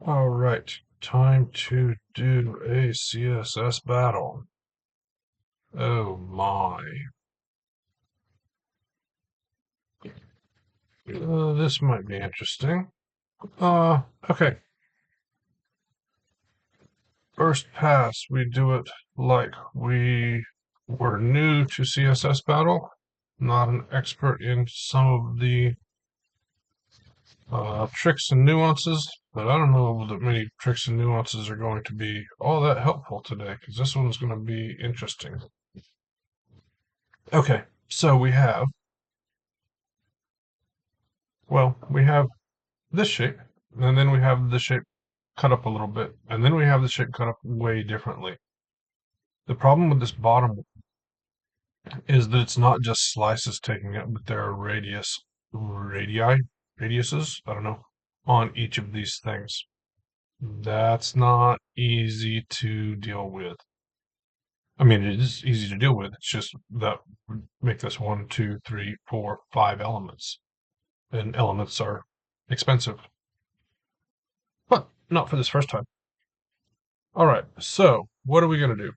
All right, time to do a CSS battle. Oh my. This might be interesting. Okay. First pass, we do it like we were new to CSS battle, not an expert in some of the tricks and nuances, but I don't know that many tricks and nuances are going to be all that helpful today, because this one's going to be interesting. Okay, so we have this shape, and then we have the shape cut up a little bit, and then we have the shape cut up way differently. The problem with this bottom is that it's not just slices taking it, but there are radiuses, I don't know, on each of these things. That's not easy to deal with. I mean, it is easy to deal with. It's just that would make this 1, 2, 3, 4, 5 elements, and elements are expensive. But not for this first time. All right, so what are we going to do?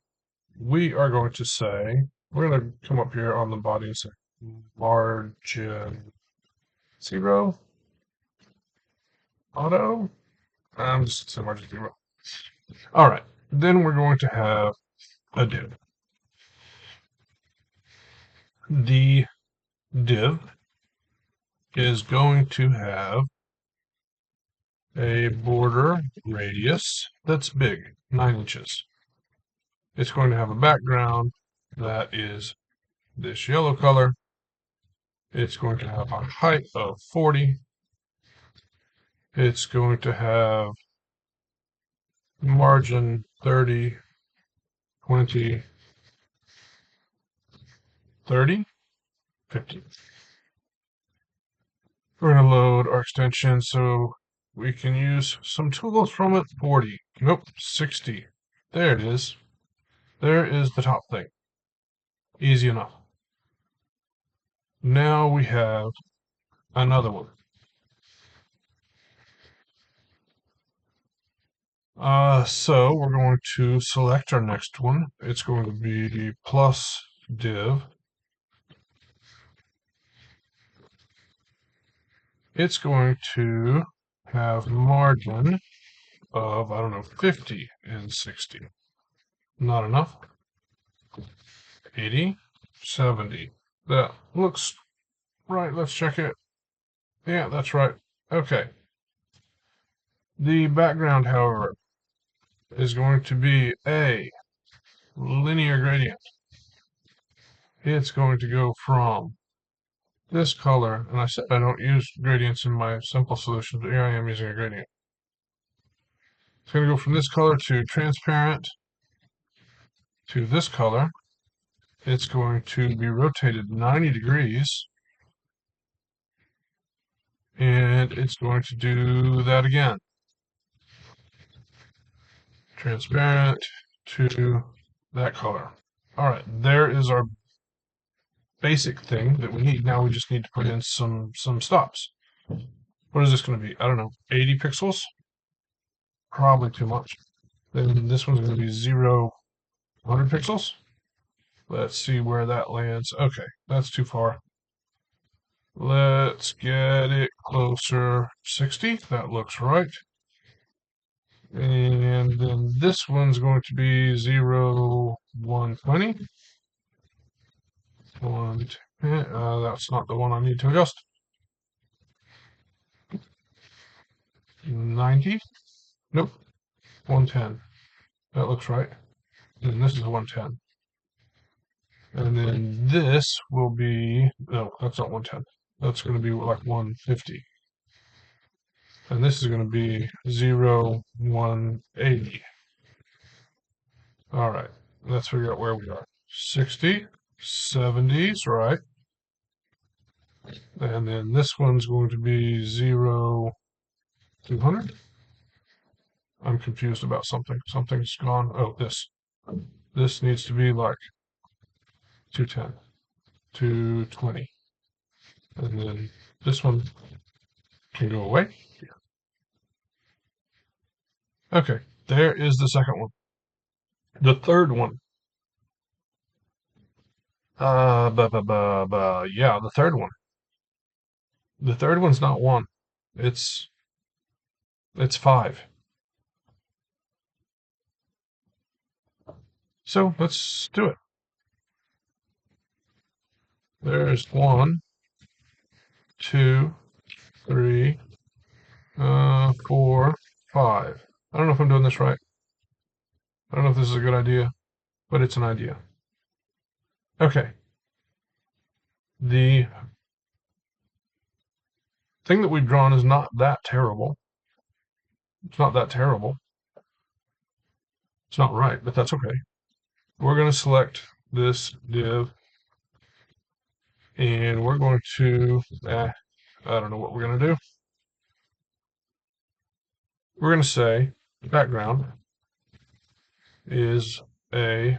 We are going to say, we're going to come up here on the body and say margin 0, auto. I'm just saying margin 0. All right, then we're going to have a div. The div is going to have a border radius that's big, 9 inches. It's going to have a background that is this yellow color. It's going to have a height of 40. It's going to have margin 30, 20, 30, 50. We're going to load our extension so we can use some tools from it. 40. Nope, 60. There it is. There is the top thing. Easy enough. Now we have another one. So we're going to select our next one. It's going to be plus div. It's going to have margin of, I don't know, 50 and 60. Not enough. 80, 70. That looks right. Let's check it. Yeah, that's right. Okay. The background, however, is going to be a linear gradient. It's going to go from this color, and I said I don't use gradients in my simple solution, but here I am using a gradient. It's going to go from this color to transparent to this color. It's going to be rotated 90 degrees, and it's going to do that again. Transparent to that color. All right, there is our basic thing that we need. Now we just need to put in some stops. What is this going to be? I don't know, 80 pixels? Probably too much. Then this one's going to be 0, 100 pixels. Let's see where that lands. Okay, that's too far. Let's get it closer. 60, that looks right. And then this one's going to be 0, 120. 110. That's not the one I need to adjust. 90. Nope. 110. That looks right. And this is 110. And then this will be, no, that's not 110. That's going to be like 150. And this is going to be 0, 180. All right, let's figure out where we are. 60, 70's, right? And then this one's going to be 0, 200. I'm confused about something. Something's gone. Oh, this. This needs to be like 210, 220. And then this one can go away. Okay, there is the second one. The third one. Yeah, the third one. The third one's not 1. It's it's 5. So let's do it. There's 1, 2, 3, 4, 5. I don't know if I'm doing this right. I don't know if this is a good idea, but it's an idea. Okay. The thing that we've drawn is not that terrible. It's not that terrible. It's not right, but that's okay. We're going to select this div, and we're going to, I don't know what we're going to do. We're going to say background is a,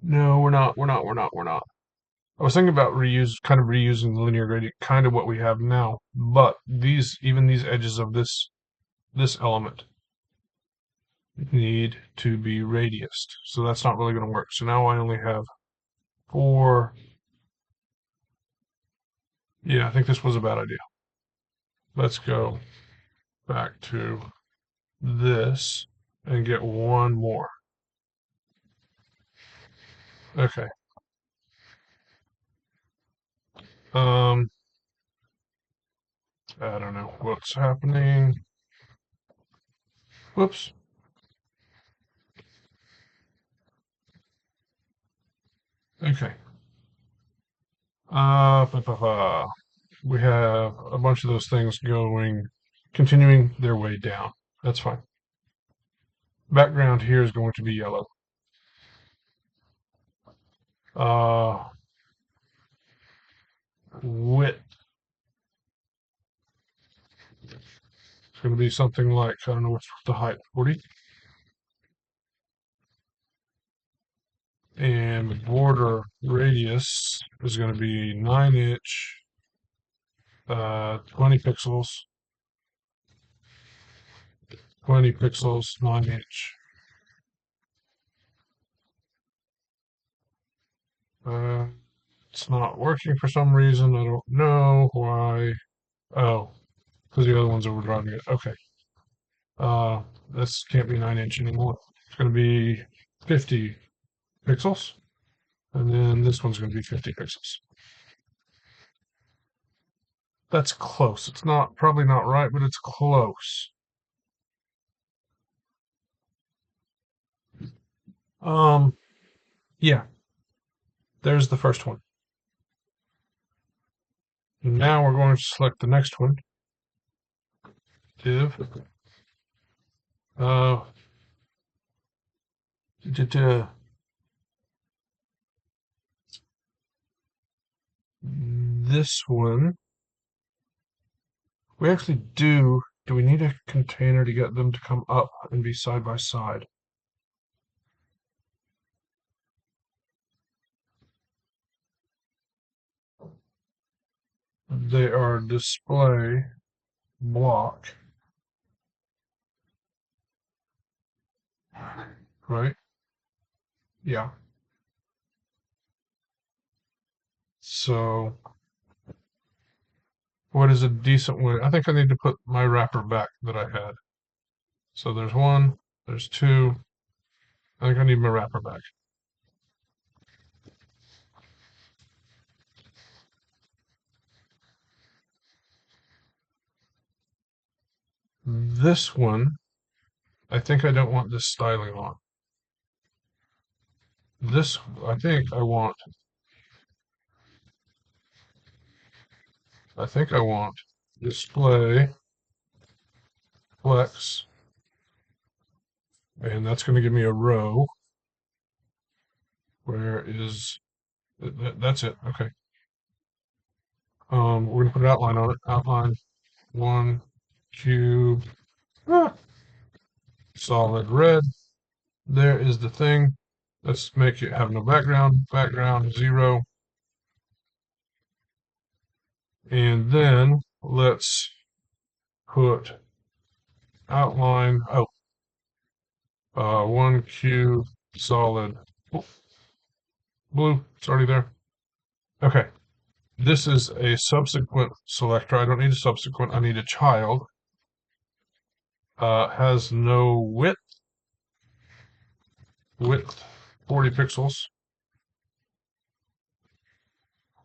no, we're not. I was thinking about kind of reusing the linear gradient, kind of what we have now, but even these edges of this element need to be radiused. So that's not really going to work. So now I only have 4. Yeah, I think this was a bad idea. Let's go back to this and get 1 more. Okay. Um, I don't know what's happening. Whoops. Okay. We have a bunch of those things continuing their way down. That's fine. Background here is going to be yellow. Uh, Width. It's going to be something like, I don't know what's the height, 40. And the border radius is going to be 9-inch, 20 pixels, 9-inch. It's not working for some reason. I don't know why. Oh, because the other one's overdriving it. Okay. This can't be 9-inch anymore. It's going to be 50 pixels. And then this one's going to be 50 pixels. That's close. It's probably not right, but it's close. Yeah, there's the first one. Now we're going to select the next one. Div. Uh, this one. We actually do. Do we need a container to get them to come up and be side by side? They are display block, right? Yeah. So what is a decent way? I think I need to put my wrapper back that I had. So there's 1, there's 2. I think I need my wrapper back. This one, I think I don't want this styling on. This, I think I want display flex, and that's going to give me a row. Where is that's it? Okay. We're going to put an outline on it. Outline 1 cube, solid red. There is the thing. Let's make it have no background. Background 0. And then let's put outline. Oh, 1Q solid. Oh, blue. It's already there. Okay. This is a subsequent selector. I don't need a subsequent. I need a child. Has no width. Width 40 pixels.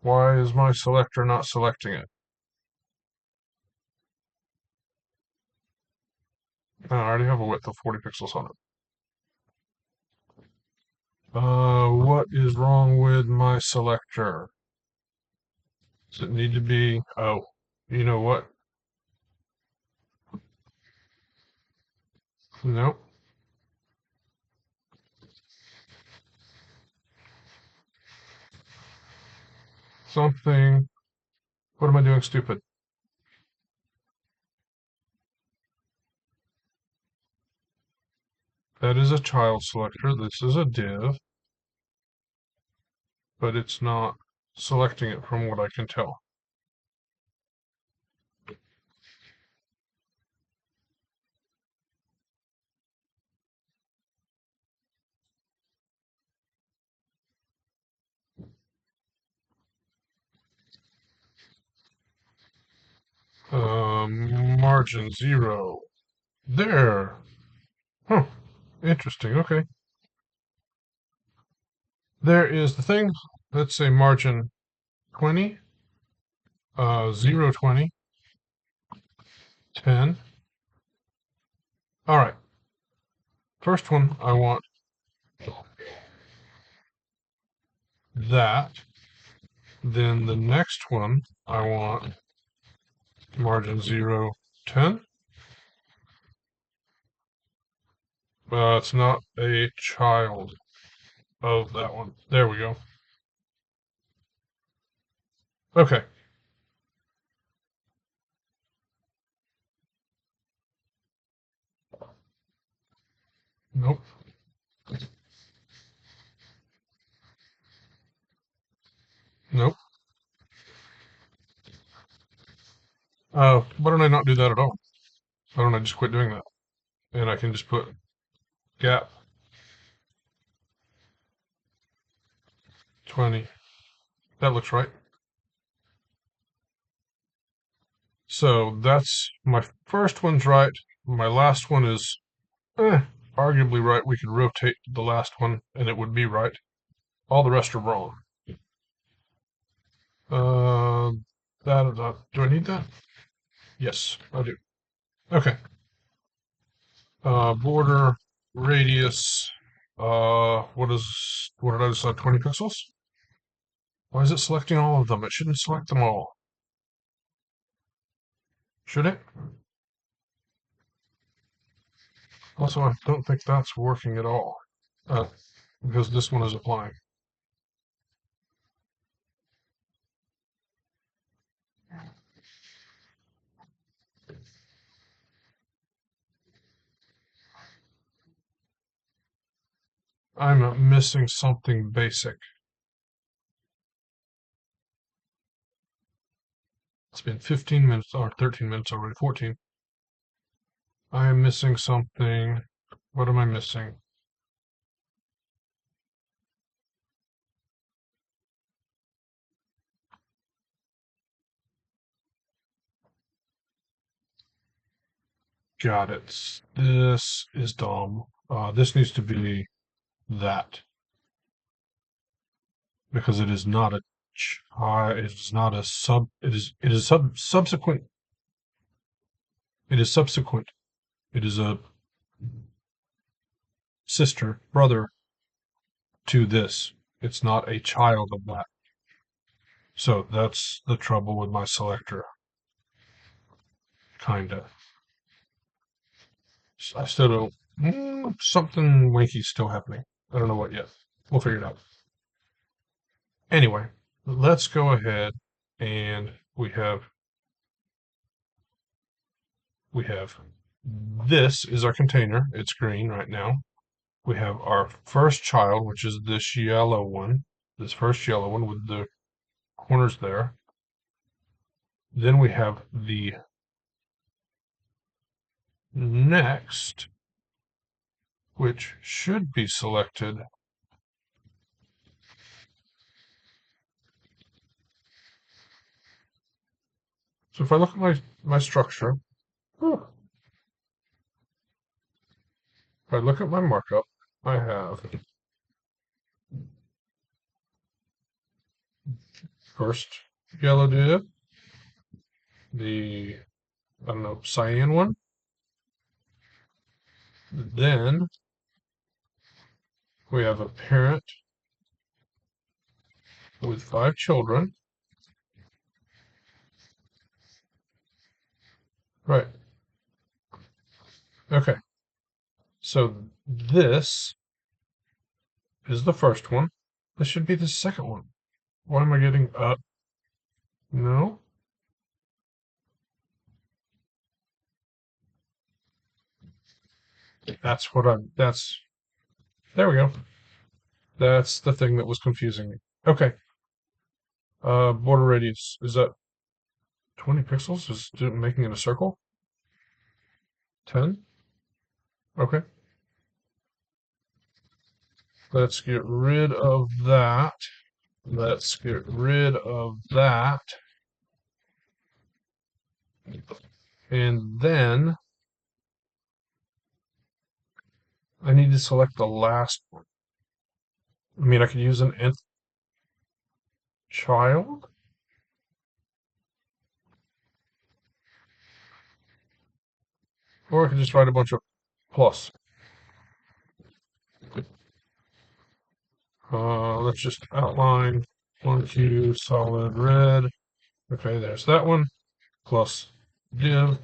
Why is my selector not selecting it? I already have a width of 40 pixels on it. What is wrong with my selector? Does it need to be? Oh, you know what? Nope. Something. What am I doing stupid? That is a child selector. This is a div, but it's not selecting it from what I can tell. Margin 0. There. Huh. Interesting. Okay. There is the thing. Let's say margin 20, 0, 20, 10. All right. First one, I want that. Then the next one, I want margin 0, 10. It's not a child of that one. There we go. Okay. Nope. Nope. Why don't I not do that at all? Why don't I just quit doing that? And I can just put gap 20. That looks right. So that's my first one's right. My last one is arguably right. We could rotate the last one and it would be right. All the rest are wrong. Do I need that? Yes, I do. Okay. Border radius. What did I decide? 20 pixels? Why is it selecting all of them? It shouldn't select them all. Should it? Also, I don't think that's working at all. Because this one is applying. I'm missing something basic. It's been 15 minutes, or 13 minutes already, 14. I am missing something. What am I missing? Got it. This is dumb. This needs to be that. Because it is not a it is not a sub, it is subsequent. It is subsequent. It is a sister, brother to this. It's not a child of that. So that's the trouble with my selector. Kinda. I still don't. Something wanky's still happening. I don't know what yet. We'll figure it out. Anyway, let's go ahead and we have this is our container. It's green right now. We have our first child, which is this yellow one. This first yellow one with the corners there. Then we have the next, which should be selected, so if I look at my structure, if I look at my markup, I have first yellow div, the, I don't know, cyan one, then we have a parent with 5 children. Right. Okay. So this is the first one. This should be the second one. What am I getting? No. There we go. That's the thing that was confusing me. Okay. Border radius. Is that 20 pixels? Is it making it a circle? 10? Okay. Let's get rid of that. Let's get rid of that. And then I need to select the last one. I mean, I could use an nth child, or I could just write a bunch of plus. Let's just outline 1Q solid red. Okay, there's that one. Plus div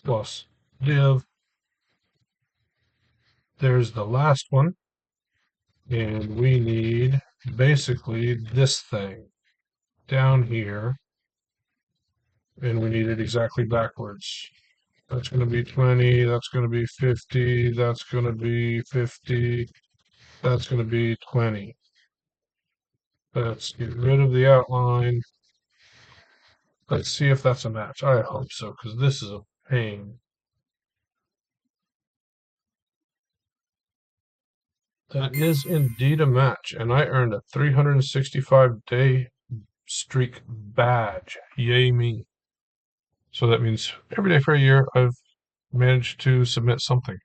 plus div. There's the last one. And we need basically this thing down here. And we need it exactly backwards. That's going to be 20. That's going to be 50. That's going to be 50. That's going to be 20. Let's get rid of the outline. Let's see if that's a match. I hope so, because this is a pain. That is indeed a match, and I earned a 365-day streak badge. Yay me. So that means every day for a year, I've managed to submit something.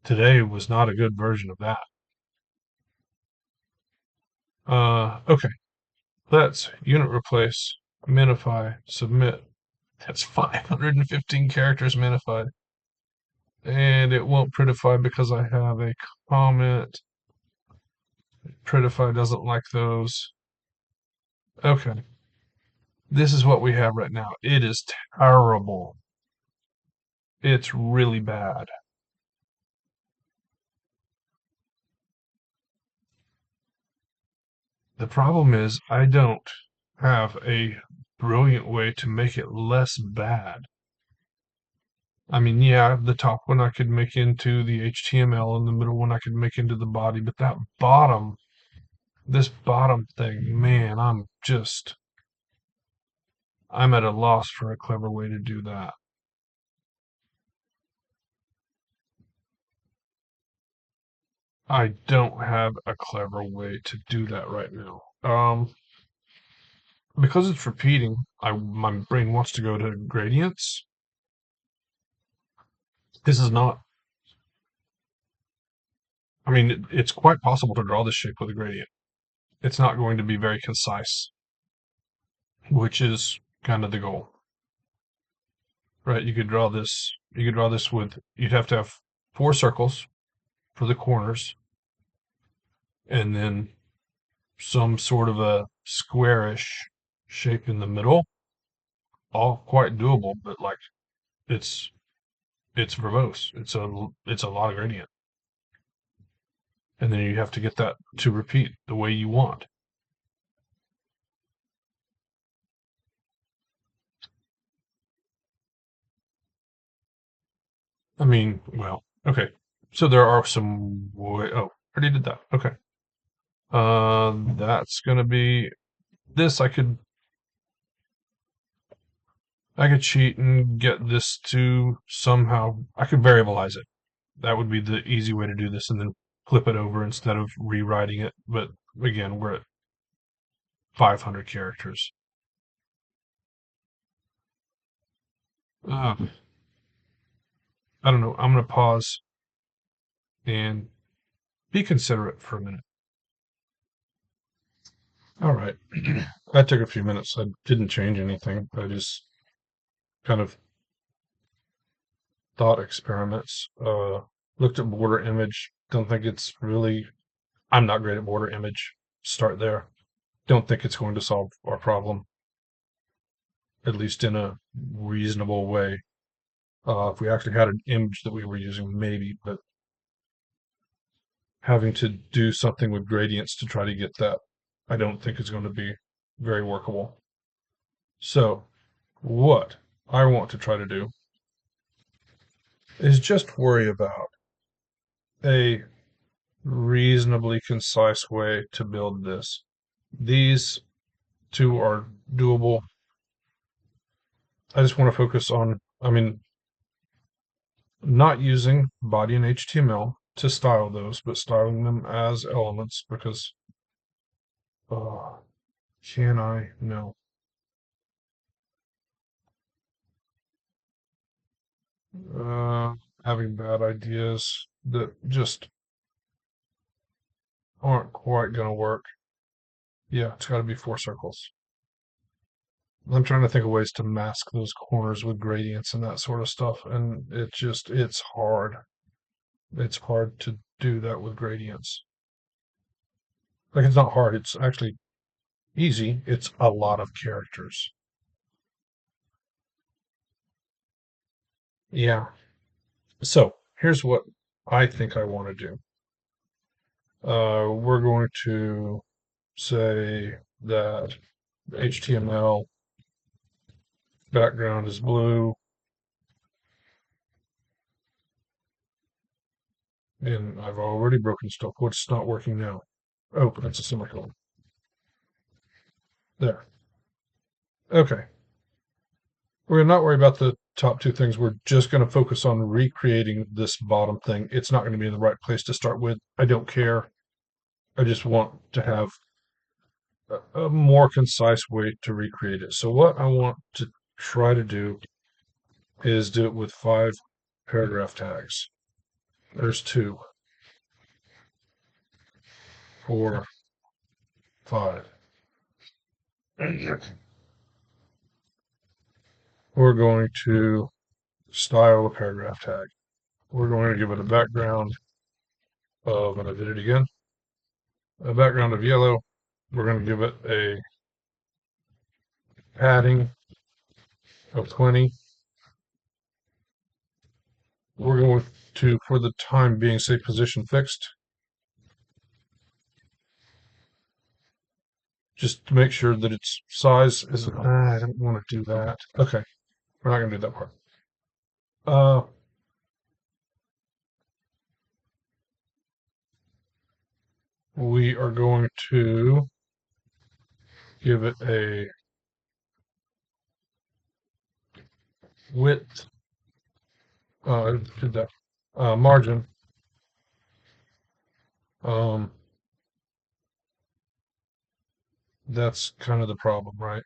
Today was not a good version of that. Okay. Let's unit replace, minify, submit. That's 515 characters minified. And it won't prettify because I have a comment. Prettify doesn't like those. Okay. This is what we have right now. It is terrible. It's really bad. The problem is I don't have a brilliant way to make it less bad. I mean, yeah, the top one I could make into the HTML and the middle one I could make into the body, but this bottom thing, man, I'm at a loss for a clever way to do that. I don't have a clever way to do that right now. Because it's repeating, my brain wants to go to gradients. This is not, I mean, it's quite possible to draw this shape with a gradient. It's not going to be very concise, which is kind of the goal. Right? You could draw this with, you'd have to have 4 circles for the corners, and then some sort of a squarish shape in the middle. All quite doable, but like it's it's verbose. It's a lot of gradient. And then you have to get that to repeat the way you want. I mean, well, okay. So there are some oh, already did that. Okay. That's gonna be this. I could I could cheat and get this to somehow, I could variabilize it. That would be the easy way to do this and then flip it over instead of rewriting it. But again, we're at 500 characters. Uh, I don't know. I'm going to pause and be considerate for a minute. All right. That took a few minutes. I didn't change anything. I just kind of thought experiments. Looked at border image. Don't think it's really, I'm not great at border image. Start there. Don't think it's going to solve our problem, at least in a reasonable way. If we actually had an image that we were using, maybe, but having to do something with gradients to try to get that, I don't think is going to be very workable. So, what I want to try to do is just worry about a reasonably concise way to build this. These two are doable. I just want to focus on, not using body and HTML to style those, but styling them as elements because, uh, can I? No. Uh, Having bad ideas that just aren't quite going to work. Yeah, it's got to be 4 circles. I'm trying to think of ways to mask those corners with gradients and that sort of stuff, and it's hard. It's hard to do that with gradients. Like, it's not hard, it's actually easy. It's a lot of characters. Yeah. So here's what I think I want to do. We're going to say that HTML background is blue, and I've already broken stuff. What's not working now? Oh, that's a semicolon. There. Okay. We're going to not worry about the top two things. We're just going to focus on recreating this bottom thing. It's not going to be in the right place to start with. I don't care. I just want to have a more concise way to recreate it. So what I want to try to do is do it with 5 paragraph tags. There's 2, 4, 5. We're going to style a paragraph tag. We're going to give it a background of, and I did it again, a background of yellow. We're going to give it a padding of 20. We're going to, for the time being, say position fixed. Just to make sure that its size is, I don't want to do that. Okay, we're not going to do that part. We are going to give it a width, did that, margin, that's kind of the problem, right?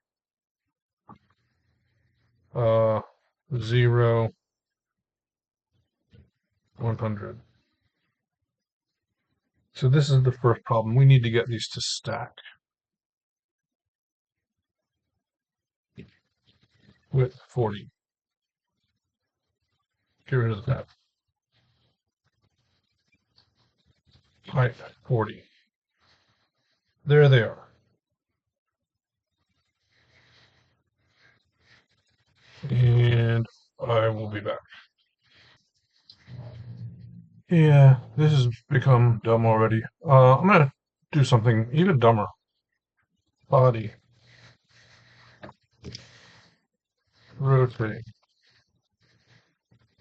0, 100. So this is the first problem. We need to get these to stack. Width 40. Get rid of the tab. Height 40. There they are. And I will be back. Yeah, this has become dumb already. I'm gonna do something even dumber. Body. Rotate.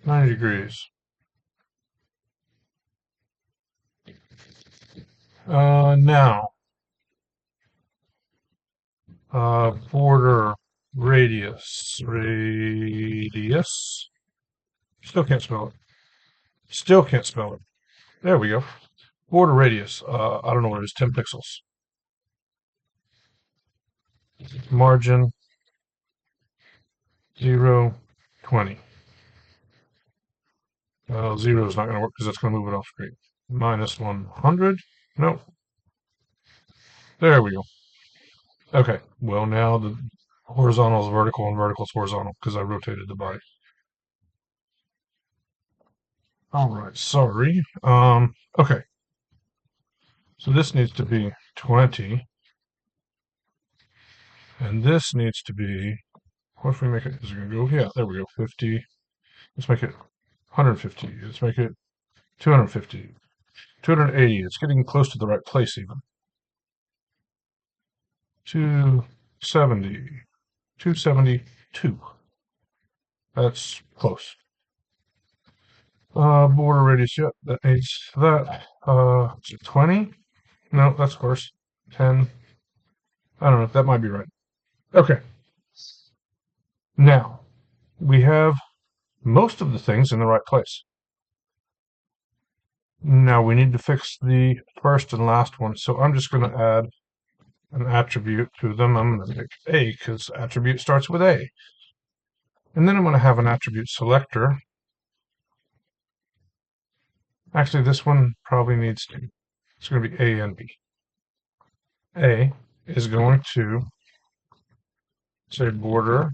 90 degrees. Now, border radius. Still can't spell it. Still can't spell it. There we go. Border radius. I don't know what it is. 10 pixels. Margin 0, 20. 0 is not going to work because that's going to move it off screen. Minus 100. Nope. There we go. Okay. Well, now the horizontal is vertical and vertical is horizontal because I rotated the body. All right. Sorry. Okay. So this needs to be 20. And this needs to be, what if we make it, is it going to go? Yeah, there we go. 50. Let's make it 150. Let's make it 250. 280. It's getting close to the right place even. 270. 272. That's close. Border radius, yep, that needs that. 20? No, that's worse. 10. I don't know, that might be right. Okay. Now, we have most of the things in the right place. Now we need to fix the first and last one, so I'm just going to add an attribute to them. I'm going to pick A because attribute starts with A. And then I'm going to have an attribute selector. Actually, this one probably needs to. It's going to be A and B. A is going to say border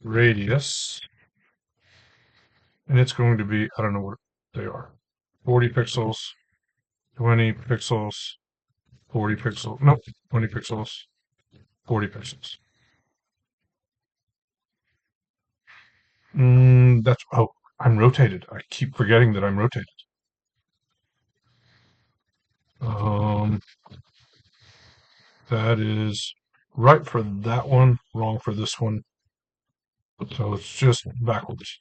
radius, and it's going to be, I don't know what they are, 40 pixels, 20 pixels, 40 pixels, nope, 20 pixels, 40 pixels. That's, oh, I'm rotated. I keep forgetting that I'm rotated. That is right for that one, wrong for this one. So it's just backwards.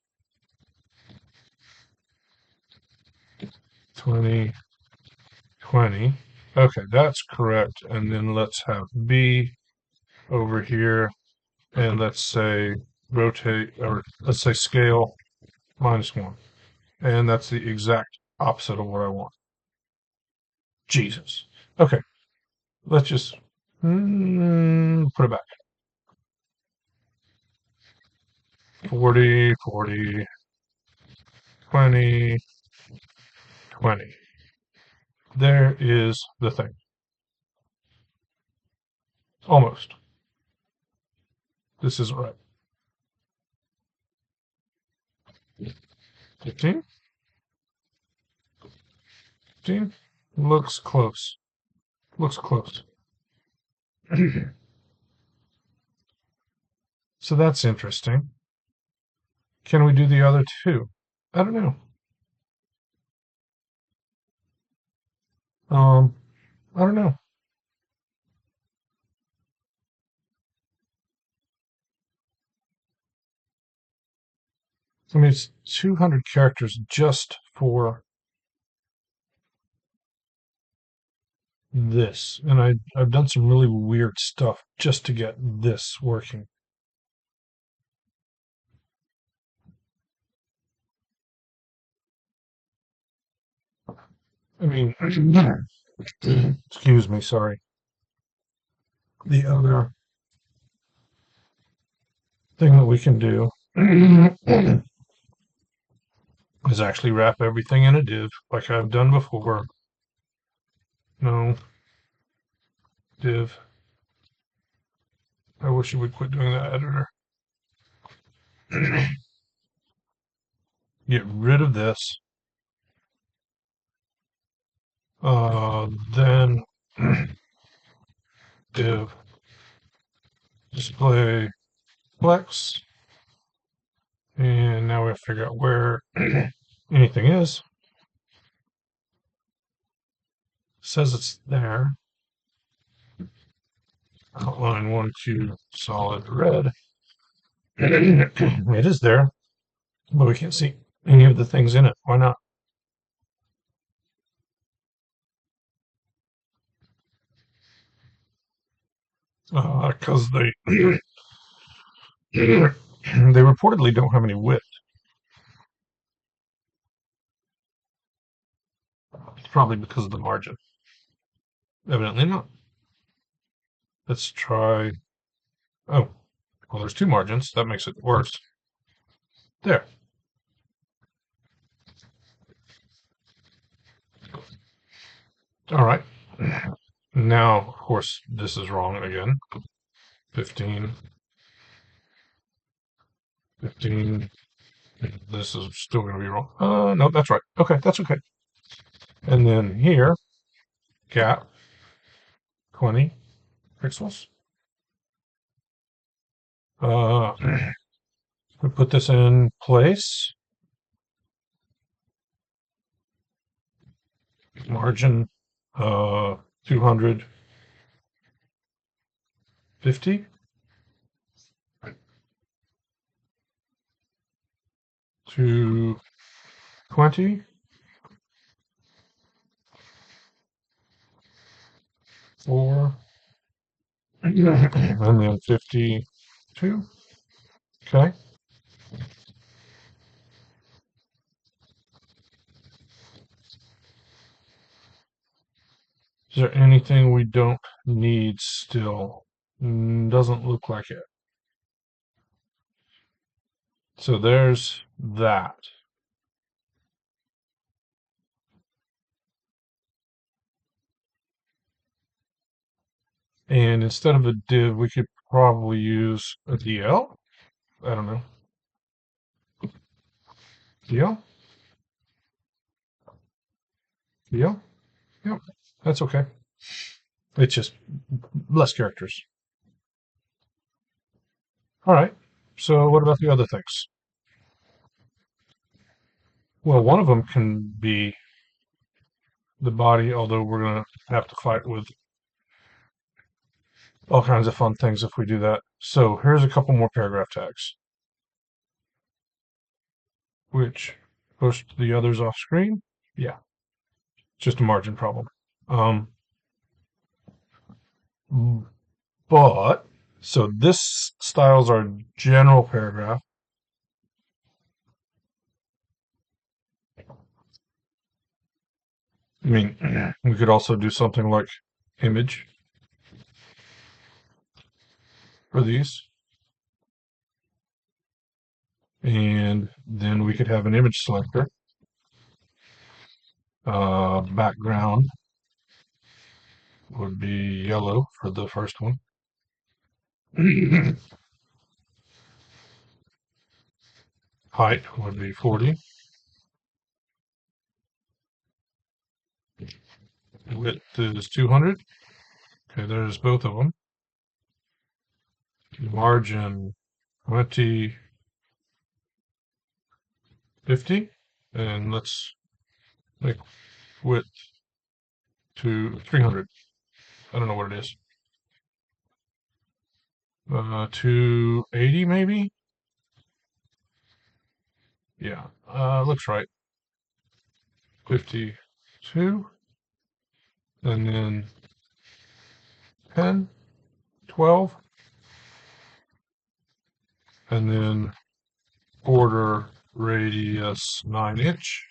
20, 20. Okay, that's correct. And then let's have B over here. And let's say rotate, or let's say scale -1. And that's the exact opposite of what I want. Jesus. Okay, let's just put it back. 40, 40, 20, 20. There is the thing. Almost. This isn't right. 15? 15? Looks close. Looks close. So that's interesting. Can we do the other two? I don't know. I don't know. I mean, it's 200 characters just for this. And I've done some really weird stuff just to get this working. I mean, excuse me, sorry. The other thing that we can do is actually wrap everything in a div like I've done before. No. Div. I wish you would quit doing that, editor. Get rid of this. Then div display flex. And now we have to figure out where anything is. Says it's there. Outline 1, 2, solid red. It is there, but we can't see any of the things in it. Why not? Because They reportedly don't have any width. It's probably because of the margin. Evidently not. Let's try. Oh, well, there's two margins. That makes it worse. There. All right. Now, of course, this is wrong again. 15, 15. This is still going to be wrong. No, that's right. Okay, that's okay. And then here, gap, 20 pixels. Uh, we put this in place. Margin, 250 to 20. 4, and then 52. Okay. Is there anything we don't need still? Doesn't look like it. So there's that. And instead of a div, we could probably use a DL. I don't know. DL? DL? Yep. That's okay. It's just less characters. All right. So what about the other things? Well, one of them can be the body, although we're going to have to fight with all kinds of fun things if we do that. So here's a couple more paragraph tags, which push the others off screen. Yeah, just a margin problem. But so this styles our general paragraph. I mean, we could also do something like image for these. And then we could have an image selector. Background would be yellow for the first one. Height would be 40. Width is 200. Okay, there's both of them. Margin 20, 50. And let's make width to 300. I don't know what it is. 280 maybe? Yeah, looks right. 52. And then 10, 12. And then border radius 9 inch.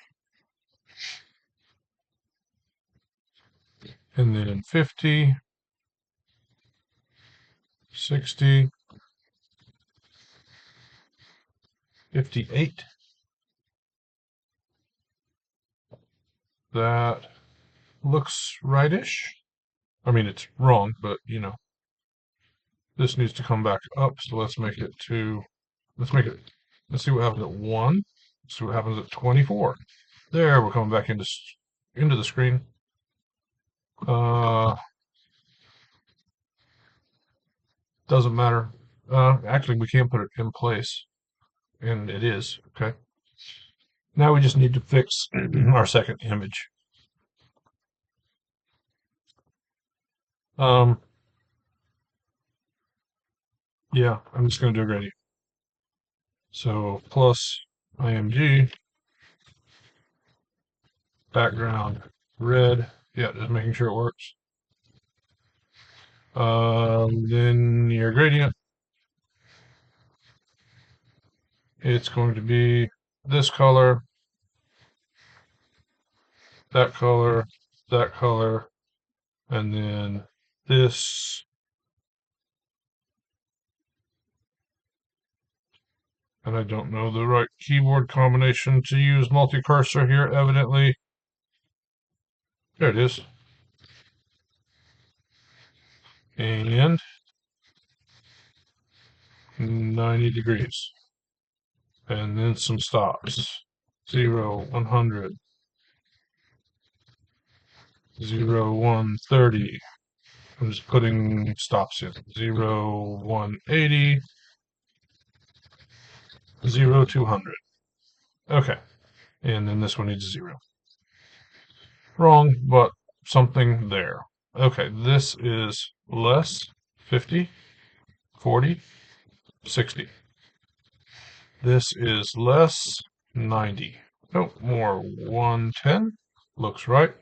And then 50, 60, 58. That looks rightish. I mean, it's wrong, but you know, this needs to come back up. So let's make it, let's see what happens at 1. Let's see what happens at 24. There, we're coming back into the screen. Doesn't matter. Actually, we can put it in place, and it is. Okay. Now we just need to fix our second image. Yeah, I'm just going to do a gradient. So plus img background red. Yeah, just making sure it works. Then your gradient it's going to be this color, that color, that color, and then this. And I don't know the right keyboard combination to use multi-cursor here, evidently. There it is. And 90 degrees. And then some stops. 0, 100. 0, 130. I'm just putting stops in. 0, 180. 0, 200. Okay. And then this one needs 0. Wrong, but something there. Okay, this is less 50, 40, 60. This is less 90. No, more 110. Looks right.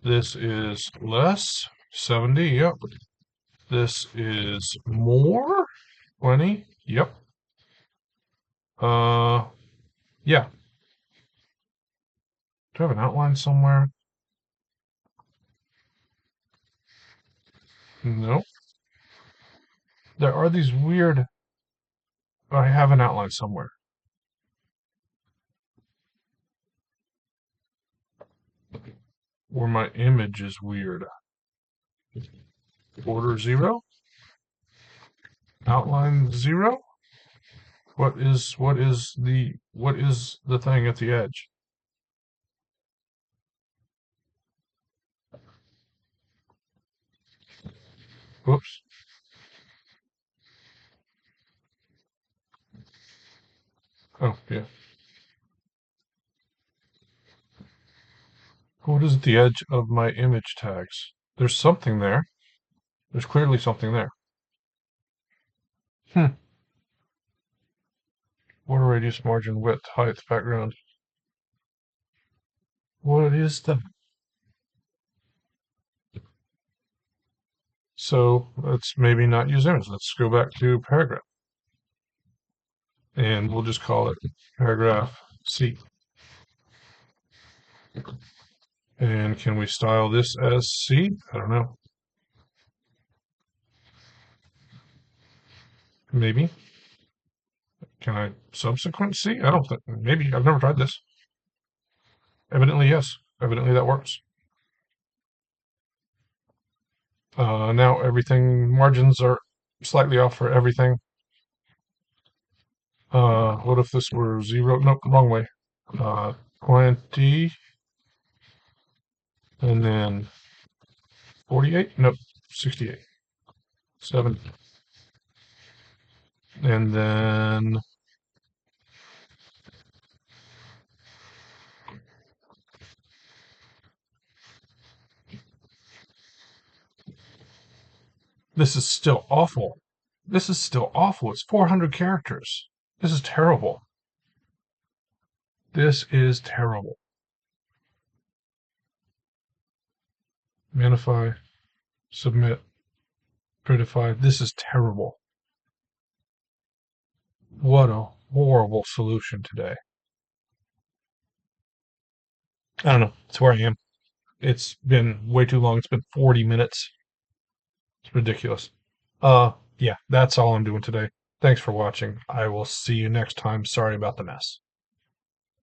This is less 70. Yep. This is more 20. Yep. Yeah. Do I have an outline somewhere? No. There are these weird. I have an outline somewhere. Where my image is weird. Border 0. Outline 0. What is the thing at the edge? Whoops. Oh, yeah. What is at the edge of my image tags? There's something there. There's clearly something there. Border radius, margin, width, height, background. What is that? So let's maybe not use image. Let's go back to paragraph. And we'll just call it paragraph C. And can we style this as C? I don't know. Maybe. Can I subsequent C? I don't think. Maybe. I've never tried this. Evidently, yes. Evidently, that works. Now everything, margins are slightly off for everything. What if this were 0? Nope, wrong way. 20. And then 48? Nope, 68. 7. And then this is still awful. This is still awful. It's 400 characters. This is terrible. This is terrible. Manify, submit, prettify. This is terrible. What a horrible solution today. I don't know. It's where I am. It's been way too long. It's been 40 minutes. It's ridiculous. Yeah, that's all I'm doing today. Thanks for watching. I will see you next time. Sorry about the mess.